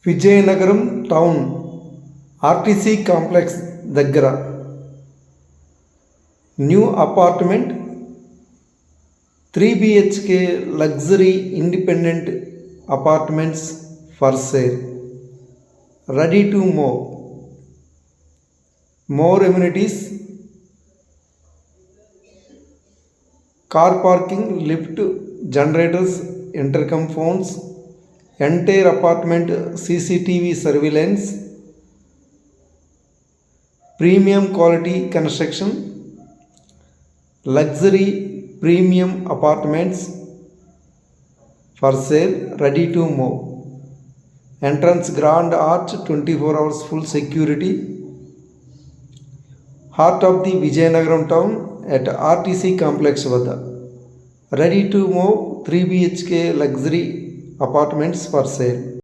Vizianagaram town RTC complex దగ్గర new apartment 3 BHK luxury independent apartments for sale, ready to move. More amenities: car parking, lift, generators, intercom phones, entire apartment CCTV surveillance, premium quality construction, luxury premium apartments for sale, ready to move. Entrance grand arch, 24 hours full security. Heart of the Vijayanagaram town at RTC complex vada. Ready to move 3 BHK luxury apartments for sale.